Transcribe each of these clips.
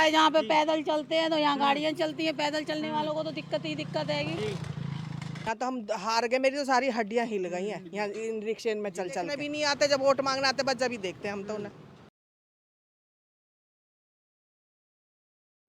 जहाँ पे पैदल चलते हैं तो यहाँ गाड़ियाँ चलती हैं, पैदल चलने वालों को तो दिक्कत ही दिक्कत है। यहाँ तो हम हार गए, मेरी तो सारी हड्डियां हिल गई हैं यहाँ इन रिक्शे में चल चल के। भी नहीं आते, जब वोट मांगने आते बस जब ही देखते हैं हम तो उन्हें।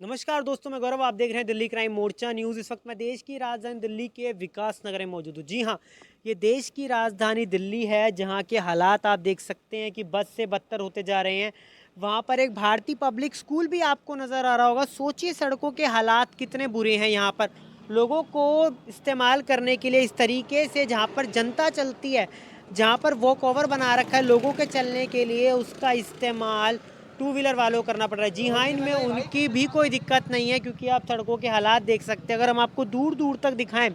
नमस्कार दोस्तों, मैं गौरव, आप देख रहे हैं दिल्ली क्राइम मोर्चा न्यूज़। इस वक्त मैं देश की राजधानी दिल्ली के विकास नगर में मौजूद हूँ। जी हाँ, ये देश की राजधानी दिल्ली है, जहाँ के हालात आप देख सकते हैं कि बद से बदतर होते जा रहे हैं। वहाँ पर एक भारतीय पब्लिक स्कूल भी आपको नज़र आ रहा होगा। सोचिए सड़कों के हालात कितने बुरे हैं यहाँ पर। लोगों को इस्तेमाल करने के लिए इस तरीके से, जहाँ पर जनता चलती है, जहाँ पर वॉक ओवर बना रखा है लोगों के चलने के लिए, उसका इस्तेमाल टू व्हीलर वालों को करना पड़ रहा है। जी हाँ, इनमें उनकी भी कोई दिक्कत नहीं है, क्योंकि आप सड़कों के हालात देख सकते हैं। अगर हम आपको दूर दूर तक दिखाएं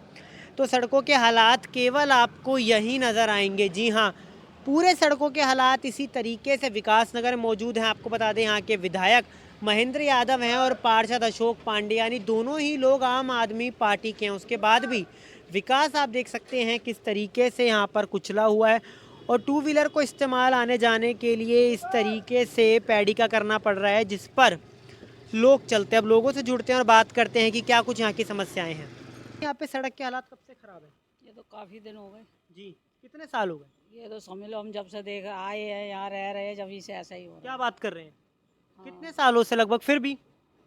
तो सड़कों के हालात केवल आपको यही नज़र आएंगे। जी हाँ, पूरे सड़कों के हालात इसी तरीके से विकास नगर में मौजूद हैं। आपको बता दें, यहाँ के विधायक महेंद्र यादव हैं और पार्षद अशोक पांडे, यानी दोनों ही लोग आम आदमी पार्टी के हैं। उसके बाद भी विकास आप देख सकते हैं किस तरीके से यहाँ पर कुचला हुआ है, और टू व्हीलर को इस्तेमाल आने जाने के लिए इस तरीके से पैडी का करना पड़ रहा है, जिस पर लोग चलते हैं। अब लोगों से जुड़ते हैं और बात करते हैं कि क्या कुछ यहाँ की समस्याएं हैं। यहाँ पे सड़क के हालात कब से खराब है? ये तो काफ़ी दिन हो गए जी, कितने साल हो गए? ये तो समझ लो, हम जब से देख आए हैं यहाँ रह रहे हैं, जब से ऐसा ही हो रहा क्या बात कर रहे हैं? हाँ। कितने सालों से लगभग? फिर भी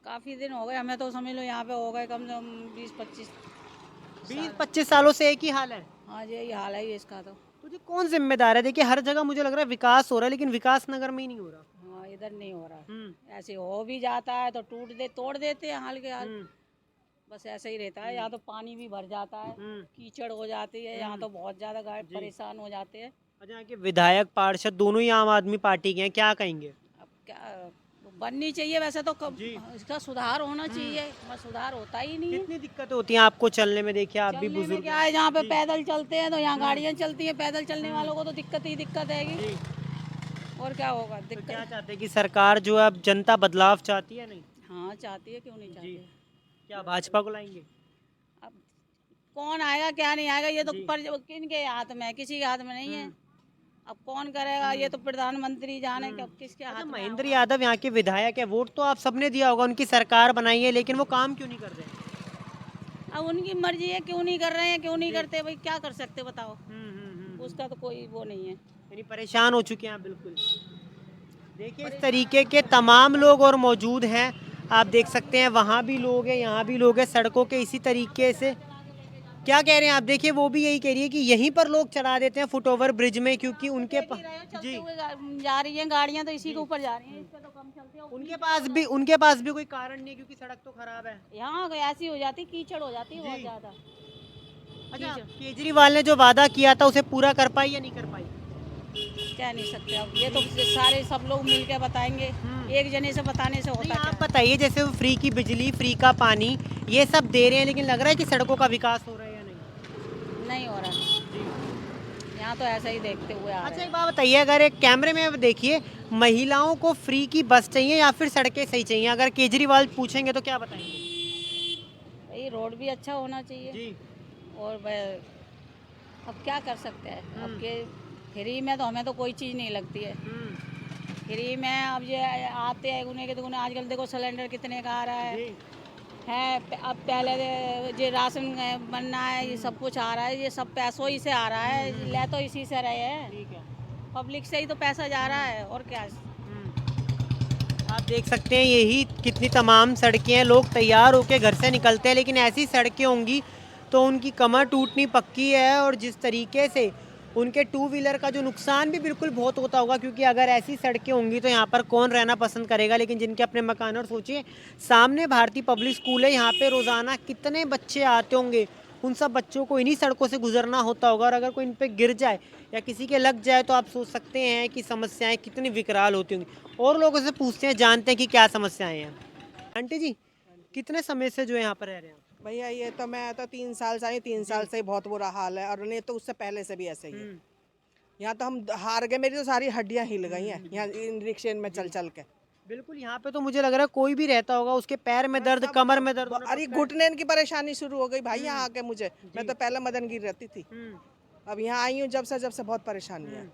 काफ़ी दिन हो गए हमें तो, समझ लो यहाँ पे हो गए कम से कम 20-25 20-25 सालों से एक ही हाल है। हाँ, यही हाल है इसका तो। तो जी कौन जिम्मेदार है? देखिए, हर जगह मुझे लग रहा है विकास हो रहा है, लेकिन विकास नगर में ही नहीं हो रहा। हाँ, इधर नहीं हो रहा। ऐसे हो भी जाता है तो तोड़ देते हैं हाल के हाल। बस ऐसे ही रहता है। यहाँ तो पानी भी भर जाता है, कीचड़ हो जाती है यहाँ तो, बहुत ज़्यादा परेशान हो जाते हैं। अच्छा, यहाँ के विधायक पार्षद दोनों ही आम आदमी पार्टी के हैं, क्या कहेंगे? अब क्या बननी चाहिए वैसे तो, कब इसका सुधार होना चाहिए, बस सुधार होता ही नहीं है। कितनी दिक्कतें होती हैं आपको चलने में? देखिए, आप भी चलने में बुजुर्ग क्या है, जहाँ पे पैदल चलते हैं तो यहाँ गाड़ियाँ चलती हैं, पैदल चलने वालों को तो दिक्कत ही दिक्कत है। और क्या होगा तो दिक्कत। क्या चाहते हैं कि सरकार जो है, अब जनता बदलाव चाहती है? नहीं, हाँ चाहती है, क्यों नहीं चाहती है। क्या भाजपा को लाएंगे? अब कौन आएगा क्या नहीं आएगा, ये तो पर किन के हाथ में है, किसी के हाथ में नहीं है। अब कौन करेगा, ये तो प्रधानमंत्री जाने कि अब किसके हाथ अच्छा, में महेंद्र यादव यहाँ के विधायक है, वोट तो आप सबने दिया होगा, उनकी सरकार बनाई है, लेकिन वो काम क्यों नहीं कर रहे? अब उनकी मर्जी है, क्यों नहीं कर रहे हैं, क्यों नहीं करते, भाई क्या कर सकते बताओ। उसका तो कोई वो नहीं है। यानी परेशान हो चुके हैं आप बिल्कुल। देखिए, इस तरीके के तमाम लोग और मौजूद हैं। आप देख सकते हैं, वहाँ भी लोग हैं, यहाँ भी लोग हैं। सड़कों के इसी तरीके से क्या कह रहे हैं आप? देखिए, वो भी यही कह रही है कि यहीं पर लोग चढ़ा देते हैं फुट ओवर ब्रिज में, क्योंकि उनके पास चलते हुए जा रही हैं गाड़ियाँ तो इसी के ऊपर जा रही हैं, इस पे तो कम चलते हैं। उनके पास भी कोई कारण नहीं है, क्योंकि सड़क तो खराब है। यहाँ ऐसी हो जाती, कीचड़ हो जाती है बहुत ज्यादा। अच्छा, केजरीवाल ने जो वादा किया था उसे पूरा कर पाई या नहीं कर पाई? कह नहीं सकते, अब ये तो सारे सब लोग मिल के बताएंगे। एक जने से बताने से होता आप क्या। बताइए, जैसे वो फ्री की बिजली, फ्री का पानी, ये सब दे रहे हैं, लेकिन लग रहा है कि सड़कों का विकास हो रहा है या नहीं? नहीं हो रहा, यहाँ तो ऐसा ही देखते हुए आ अच्छा, रहे एक हैं। बात बताइए, अगर एक कैमरे में देखिए, महिलाओं को फ्री की बस चाहिए या फिर सड़कें सही चाहिए? अगर केजरीवाल पूछेंगे तो क्या बताएंगे? भाई रोड भी अच्छा होना चाहिए। जी। और अब क्या कर सकते हैं, अब के फ्री में तो हमें तो कोई चीज़ नहीं लगती है। फ्री में अब ये आते हैं उन्हें के दुगने, आजकल देखो सिलेंडर कितने का आ रहा है। अब पहले ये राशन बनना है, ये सब कुछ आ रहा है, ये सब पैसों ही से आ रहा है, ले तो इसी से रहे हैं। ठीक है। पब्लिक से ही तो पैसा जा रहा है, और क्या। आप देख सकते हैं, यही कितनी तमाम सड़कें हैं। लोग तैयार होकर घर से निकलते हैं, लेकिन ऐसी सड़कें होंगी तो उनकी कमर टूटनी पक्की है। और जिस तरीके से उनके टू व्हीलर का जो नुकसान भी बिल्कुल बहुत होता होगा, क्योंकि अगर ऐसी सड़कें होंगी तो यहाँ पर कौन रहना पसंद करेगा। लेकिन जिनके अपने मकान, और सोचिए सामने भारतीय पब्लिक स्कूल है, यहाँ पे रोज़ाना कितने बच्चे आते होंगे, उन सब बच्चों को इन्हीं सड़कों से गुजरना होता होगा। और अगर कोई इन पे गिर जाए या किसी के लग जाए तो आप सोच सकते हैं कि समस्याएं कितनी विकराल होती होंगी। और लोगों से पूछते हैं, जानते हैं कि क्या समस्याएं हैं। आंटी जी, कितने समय से जो यहाँ पर रह रहे हैं आप? भैया ये तो मैं तो 3 साल से आई, 3 साल से ही बहुत बुरा हाल है, और नहीं तो उससे पहले से भी ऐसे ही है। यहाँ तो हम हार गए, मेरी तो सारी हड्डियां हिल गई हैं यहाँ इन रिक्शे में चल चल के। बिल्कुल, यहाँ पे तो मुझे लग रहा है कोई भी रहता होगा, उसके पैर में दर्द, कमर में दर्द। अरे घुटने की परेशानी शुरू हो गई भाई यहाँ आके मुझे। मैं तो पहले मदनगिर रहती थी, अब यहाँ आई हूँ जब से बहुत परेशानी है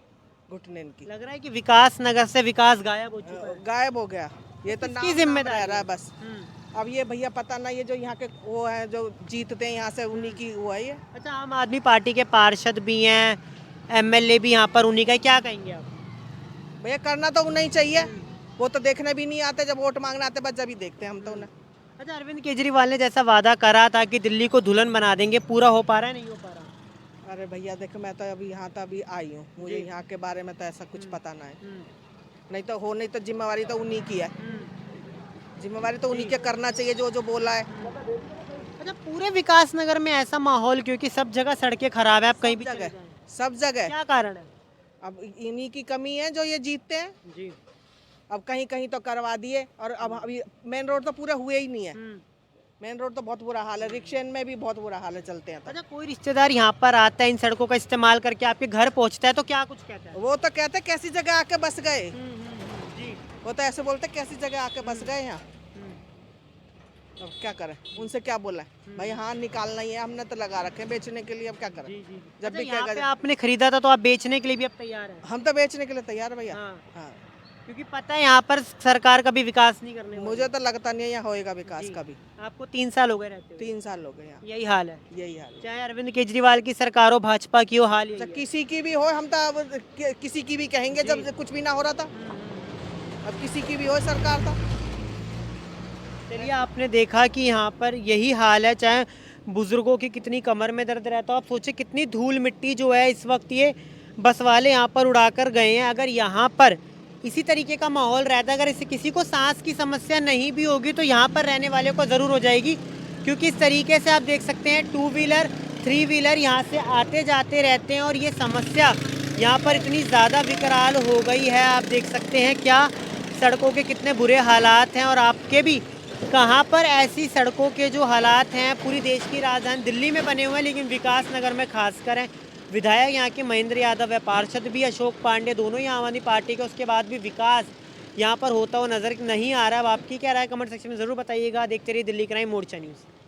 घुटने की। लग रहा है कि विकास नगर से विकास गायब हो चुका है। गायब हो गया। ये तो किसकी नाम जिम्मेदारी रह रहा है है? बस। अब ये भैया पता ना, ये जो यहाँ के वो है जो जीतते हैं यहाँ से, उन्हीं की वो है ये। अच्छा, आम आदमी पार्टी के पार्षद भी हैं, एमएलए भी यहाँ पर उन्हीं का है, क्या कहेंगे आप? भैया करना तो उन्हें ही चाहिए, वो तो देखने भी नहीं आते, जब वोट मांगने आते बस जब ही देखते हैं हम तो उन्हें। अच्छा, अरविंद केजरीवाल ने जैसा वादा करा था कि दिल्ली को दुल्हन बना देंगे, पूरा हो पा रहा है, नहीं हो पा रहा? अरे भैया देखो, मैं तो अभी यहाँ तो अभी आई हूँ, मुझे यहाँ के बारे में तो ऐसा कुछ पता ना है। नहीं तो जिम्मेवारी तो उन्हीं की है, जिम्मेवारी तो उन्हीं के करना चाहिए जो जो बोला है। अच्छा, पूरे विकास नगर में ऐसा माहौल क्योंकि सब जगह सड़कें खराब है, आप कहीं भी चले जगह जाएं। सब जगह क्या कारण है? अब इन्हीं की कमी है जो ये जीतते हैं। जी। अब कहीं कहीं तो करवा दिए, और अब अभी मेन रोड तो पूरे हुए ही नहीं है। मेन रोड तो बहुत बुरा हाल है, रिक्शे में भी बहुत बुरा हाल है चलते हैं तो। अच्छा, कोई रिश्तेदार यहाँ पर आता है इन सड़कों का इस्तेमाल करके आपके घर पहुँचता है तो क्या कुछ कहता है? वो तो कहते कैसी जगह आके बस गए, जी। वो तो ऐसे बोलते कैसी जगह आके बस गए यहाँ। अब क्या करें, उनसे क्या बोला है भाई, हाँ निकालना ही है, हमने तो लगा रखे हैं बेचने के लिए, अब क्या करें। जब अच्छा, भी यहाँ पे कहेगा, आपने खरीदा था तो आप बेचने के लिए भी अब तैयार हैं? हम तो बेचने के लिए तैयार है भैया। हाँ। हाँ, क्योंकि पता है यहाँ पर सरकार का भी विकास नहीं करने वाली। मुझे तो लगता नहीं है यहाँ होएगा विकास जी। कभी। आपको 3 साल हो गए रहते हुए। 3 साल हो गए यहाँ, यही हाल है, यही हाल है। चाहे अरविंद केजरीवाल की सरकार हो, भाजपा की हो, हाल यही अच्छा, है। किसी की भी हो, हम तो अब किसी की भी कहेंगे जब कुछ भी ना हो रहा था, अब किसी की भी हो सरकार तो। चलिए, आपने देखा कि यहाँ पर यही हाल है, चाहे बुजुर्गों की कितनी कमर में दर्द रहता हो, आप सोचिए कितनी धूल मिट्टी जो है इस वक्त ये बस वाले यहाँ पर उड़ाकर गए हैं। अगर यहाँ पर इसी तरीके का माहौल रहता, अगर इसे किसी को सांस की समस्या नहीं भी होगी तो यहाँ पर रहने वाले को ज़रूर हो जाएगी, क्योंकि इस तरीके से आप देख सकते हैं 2 व्हीलर 3 व्हीलर यहाँ से आते जाते रहते हैं और ये समस्या यहाँ पर इतनी ज़्यादा विकराल हो गई है। आप देख सकते हैं क्या सड़कों के कितने बुरे हालात हैं, और आपके भी कहाँ पर ऐसी सड़कों के जो हालात हैं पूरी देश की राजधानी दिल्ली में बने हुए हैं, लेकिन विकास नगर में खासकर हैं। विधायक यहाँ के महेंद्र यादव है, पार्षद भी अशोक पांडे, दोनों ही आम आदमी पार्टी के, उसके बाद भी विकास यहाँ पर होता हुआ नजर नहीं आ रहा है। अब आपकी क्या राय कमेंट सेक्शन में ज़रूर बताइएगा। देखते रहिए दिल्ली क्राइम मोर्चा न्यूज़।